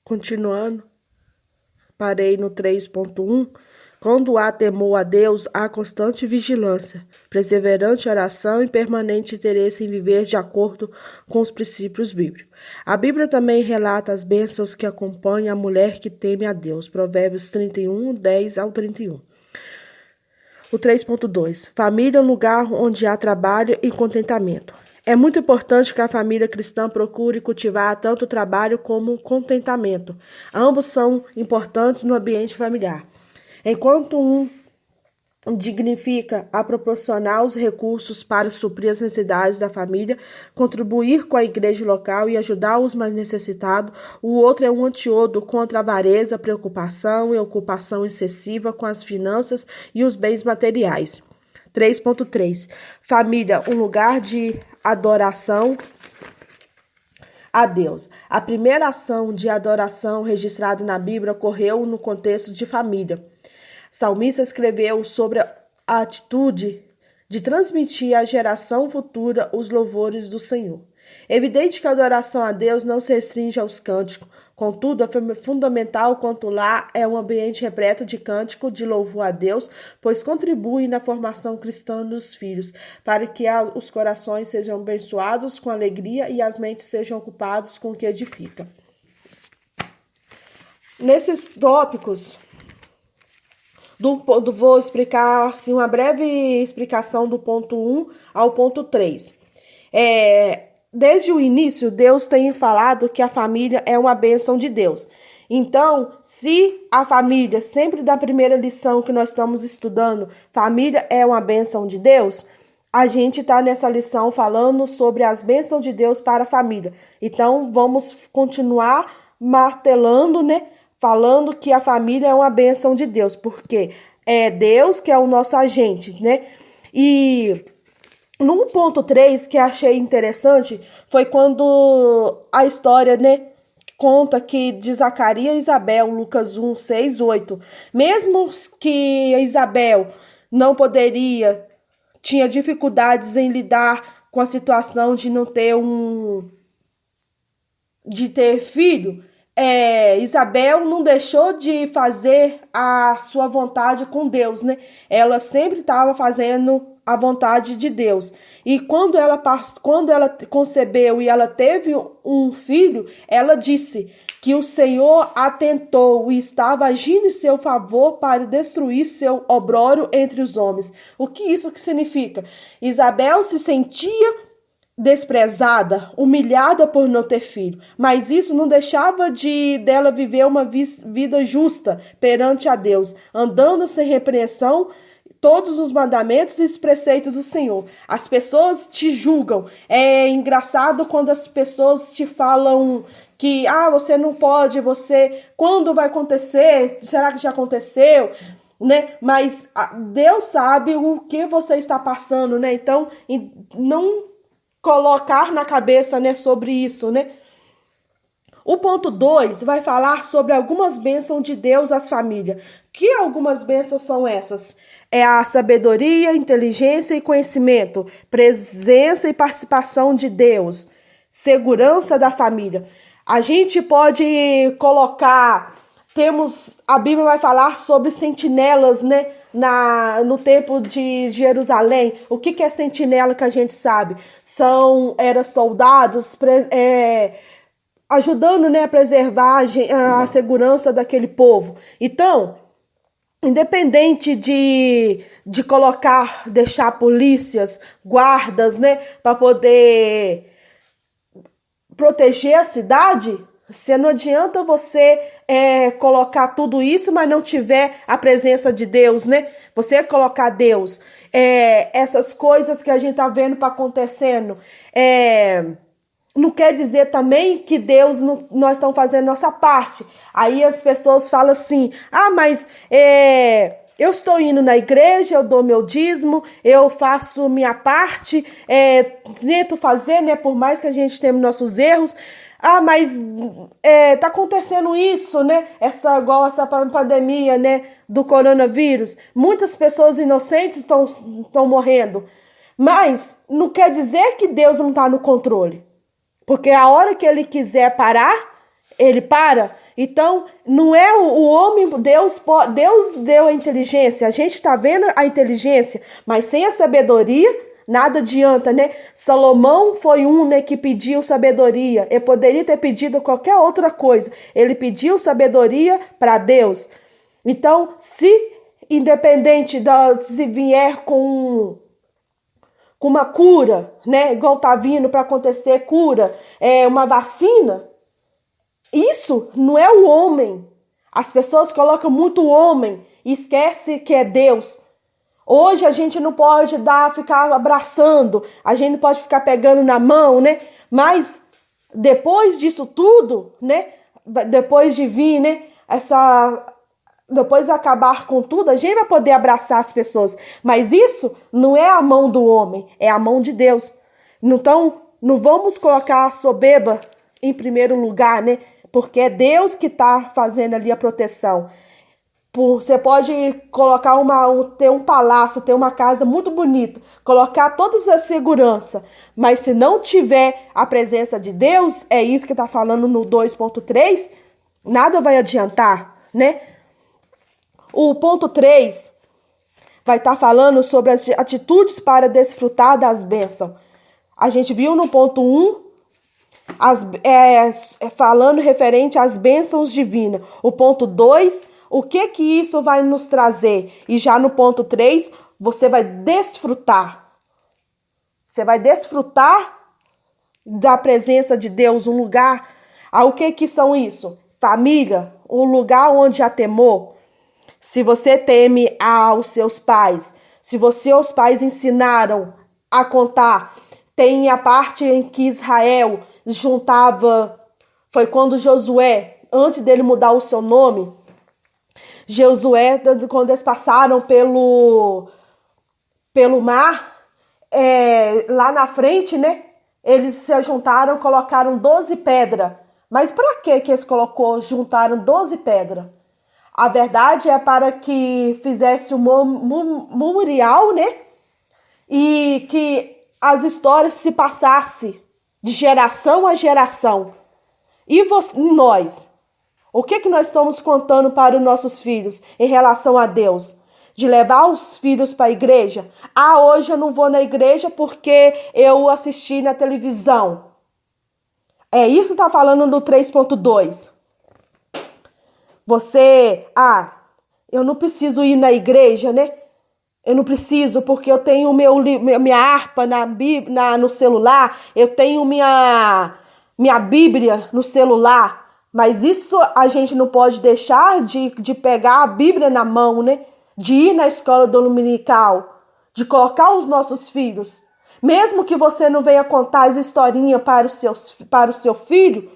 Continuando, parei no 3.1. Quando há temor a Deus, há constante vigilância, perseverante oração e permanente interesse em viver de acordo com os princípios bíblicos. A Bíblia também relata as bênçãos que acompanham a mulher que teme a Deus. Provérbios 31, 10 ao 31. O 3.2. Família é um lugar onde há trabalho e contentamento. É muito importante que a família cristã procure cultivar tanto o trabalho como o contentamento. Ambos são importantes no ambiente familiar. Enquanto um dignifica a proporcionar os recursos para suprir as necessidades da família, contribuir com a igreja local e ajudar os mais necessitados, o outro é um antídoto contra a avareza, preocupação e ocupação excessiva com as finanças e os bens materiais. 3.3. Família, um lugar de adoração a Deus. A primeira ação de adoração registrada na Bíblia ocorreu no contexto de família. Salmista escreveu sobre a atitude de transmitir à geração futura os louvores do Senhor. É evidente que a adoração a Deus não se restringe aos cânticos, contudo, é fundamental quanto lá é um ambiente repleto de cântico de louvor a Deus, pois contribui na formação cristã dos filhos, para que os corações sejam abençoados com alegria e as mentes sejam ocupadas com o que edifica. Nesses tópicos, vou explicar assim, uma breve explicação do ponto 1 ao ponto 3. Desde o início, Deus tem falado que a família é uma bênção de Deus. Então, se a família, sempre da primeira lição que nós estamos estudando, família é uma bênção de Deus, a gente está nessa lição falando sobre as bênçãos de Deus para a família. Então, vamos continuar martelando, falando que a família é uma bênção de Deus, porque é Deus que é o nosso agente, E no ponto 3, que achei interessante, foi quando a história, conta que de Zacarias e Isabel, Lucas 1, 6, 8. Mesmo que Isabel não poderia, tinha dificuldades em lidar com a situação de não ter de ter filho, Isabel não deixou de fazer a sua vontade com Deus, Ela sempre estava fazendo a vontade de Deus. E quando ela concebeu e ela teve um filho, ela disse que o Senhor atentou e estava agindo em seu favor para destruir seu opróbrio entre os homens. O que isso significa? Isabel se sentia desprezada, humilhada por não ter filho, mas isso não deixava dela viver uma vida justa perante a Deus, andando sem repreensão todos os mandamentos e os preceitos do Senhor. As pessoas te julgam. É engraçado quando as pessoas te falam que você não pode, quando vai acontecer? Será que já aconteceu? Mas Deus sabe o que você está passando, Então, não colocar na cabeça, sobre isso, O ponto 2 vai falar sobre algumas bênçãos de Deus às famílias. Que algumas bênçãos são essas? É a sabedoria, inteligência e conhecimento, presença e participação de Deus, segurança da família. A gente pode colocar, a Bíblia vai falar sobre sentinelas, no tempo de Jerusalém. O que é sentinela que a gente sabe? Eram soldados ajudando, a preservar a segurança daquele povo. Então, independente de deixar polícias, guardas, para poder proteger a cidade, não adianta você colocar tudo isso, mas não tiver a presença de Deus, Você colocar Deus, essas coisas que a gente tá vendo para acontecendo, não quer dizer também que Deus nós estamos fazendo nossa parte. Aí as pessoas falam assim, mas eu estou indo na igreja, eu dou meu dízimo, eu faço minha parte, tento fazer, por mais que a gente tenha nossos erros. Mas tá acontecendo isso, essa pandemia, do coronavírus. Muitas pessoas inocentes estão morrendo. Mas não quer dizer que Deus não está no controle. Porque a hora que ele quiser parar, ele para. Então, não é o homem, Deus deu a inteligência. A gente está vendo a inteligência, mas sem a sabedoria, nada adianta, né? Salomão foi um, né, que pediu sabedoria. Ele poderia ter pedido qualquer outra coisa. Ele pediu sabedoria para Deus. Então, se se vier com uma cura, né, igual tá vindo para acontecer cura, uma vacina, isso não é o homem. As pessoas colocam muito o homem e esquece que é Deus. Hoje a gente não pode ficar abraçando, a gente não pode ficar pegando na mão, né? Mas depois disso tudo, né? Depois de vir, né? Depois de acabar com tudo, a gente vai poder abraçar as pessoas. Mas isso não é a mão do homem, é a mão de Deus. Então, não vamos colocar a soberba em primeiro lugar, né? Porque é Deus que está fazendo ali a proteção. Você pode colocar ter um palácio, ter uma casa muito bonita, colocar toda a segurança, mas se não tiver a presença de Deus, é isso que está falando no 2.3, nada vai adiantar, né? O ponto 3 vai estar falando sobre as atitudes para desfrutar das bênçãos. A gente viu no ponto 1, falando referente às bênçãos divinas. O ponto 2, o que isso vai nos trazer? E já no ponto 3, você vai desfrutar. Você vai desfrutar da presença de Deus, um lugar. O que são isso? Família, um lugar onde há temor. Se você teme aos seus pais, se os pais ensinaram a contar, tem a parte em que Israel juntava, foi quando Josué, antes dele mudar o seu nome, Josué, quando eles passaram pelo mar, lá na frente, né? Eles se juntaram, colocaram 12 pedras. Mas para que eles juntaram 12 pedras? A verdade é para que fizesse um memorial, né? E que as histórias se passassem de geração a geração. E nós? O que nós estamos contando para os nossos filhos em relação a Deus? De levar os filhos para a igreja? Hoje eu não vou na igreja porque eu assisti na televisão. É isso que está falando no 3.2. Eu não preciso ir na igreja, né? Eu não preciso porque eu tenho minha harpa no celular, eu tenho minha Bíblia no celular. Mas isso a gente não pode deixar de pegar a Bíblia na mão, né? De ir na escola dominical, de colocar os nossos filhos. Mesmo que você não venha contar as historinhas para o seu filho,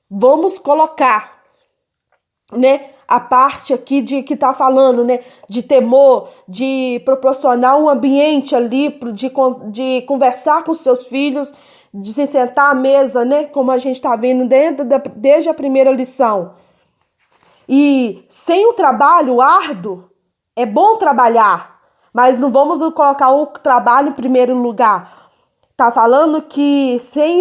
vamos colocar, né? A parte aqui que está falando, né? De temor, de proporcionar um ambiente ali, de conversar com seus filhos, de se sentar à mesa, né? Como a gente está vendo desde a primeira lição. E sem o trabalho árduo, é bom trabalhar, mas não vamos colocar o trabalho em primeiro lugar. Tá falando que sem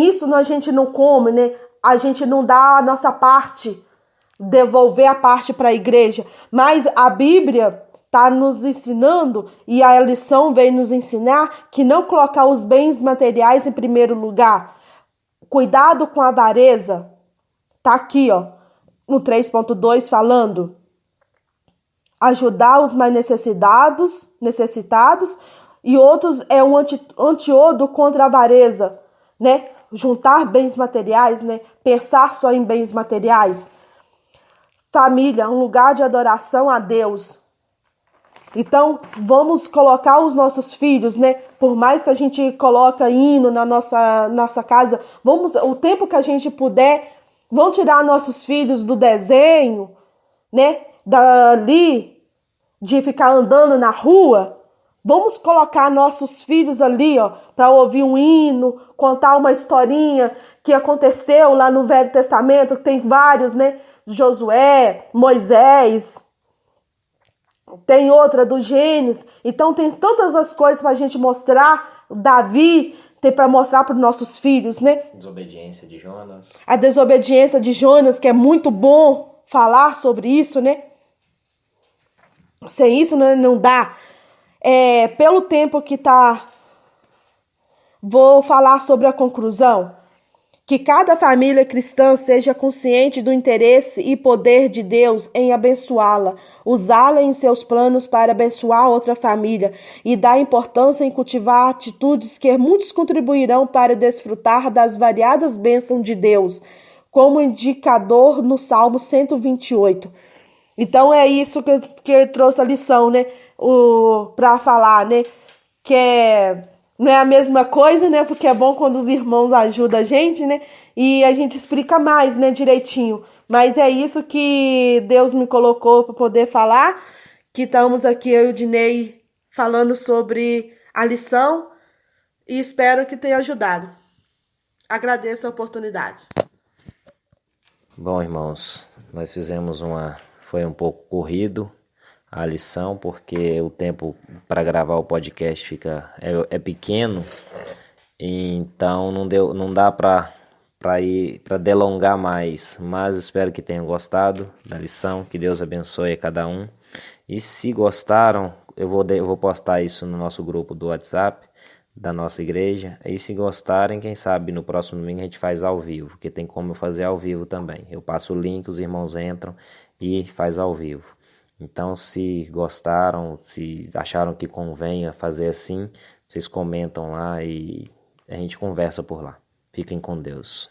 isso a gente não come, né? A gente não dá a nossa parte, devolver a parte para a igreja. Mas a Bíblia está nos ensinando, e a lição vem nos ensinar, que não colocar os bens materiais em primeiro lugar. Cuidado com a avareza. Tá aqui, ó, no 3.2 falando. Ajudar os mais necessitados, e outros é um antídoto contra a avareza, né? Juntar bens materiais, né? Pensar só em bens materiais. Família, um lugar de adoração a Deus. Então, vamos colocar os nossos filhos, né? Por mais que a gente coloque hino na nossa casa, o tempo que a gente puder, vamos tirar nossos filhos do desenho, né? Dali, de ficar andando na rua. Vamos colocar nossos filhos ali, ó, para ouvir um hino, contar uma historinha que aconteceu lá no Velho Testamento, que tem vários, né? Josué, Moisés, tem outra do Gênesis. Então tem tantas as coisas para a gente mostrar. Davi, tem para mostrar para os nossos filhos, né? Desobediência de Jonas. A desobediência de Jonas, que é muito bom falar sobre isso, né? Sem isso não dá. Pelo tempo que tá, vou falar sobre a conclusão. Que cada família cristã seja consciente do interesse e poder de Deus em abençoá-la, usá-la em seus planos para abençoar outra família e dar importância em cultivar atitudes que muitos contribuirão para desfrutar das variadas bênçãos de Deus, como indicador no Salmo 128. Então é isso que trouxe a lição, né? Para falar, né? Não é a mesma coisa, né? Porque é bom quando os irmãos ajudam a gente, né? E a gente explica mais, né? Direitinho. Mas é isso que Deus me colocou para poder falar. Que estamos aqui, eu e o Dinei, falando sobre a lição. E espero que tenha ajudado. Agradeço a oportunidade. Bom, irmãos, nós fizemos foi um pouco corrido a lição, porque o tempo para gravar o podcast é pequeno, então não dá para delongar mais, mas espero que tenham gostado da lição, que Deus abençoe a cada um. E se gostaram, eu vou postar isso no nosso grupo do WhatsApp da nossa igreja, e se gostarem, quem sabe no próximo domingo a gente faz ao vivo, porque tem como eu fazer ao vivo também. Eu passo o link, os irmãos entram e faz ao vivo. Então, se gostaram, se acharam que convenha fazer assim, vocês comentam lá e a gente conversa por lá. Fiquem com Deus.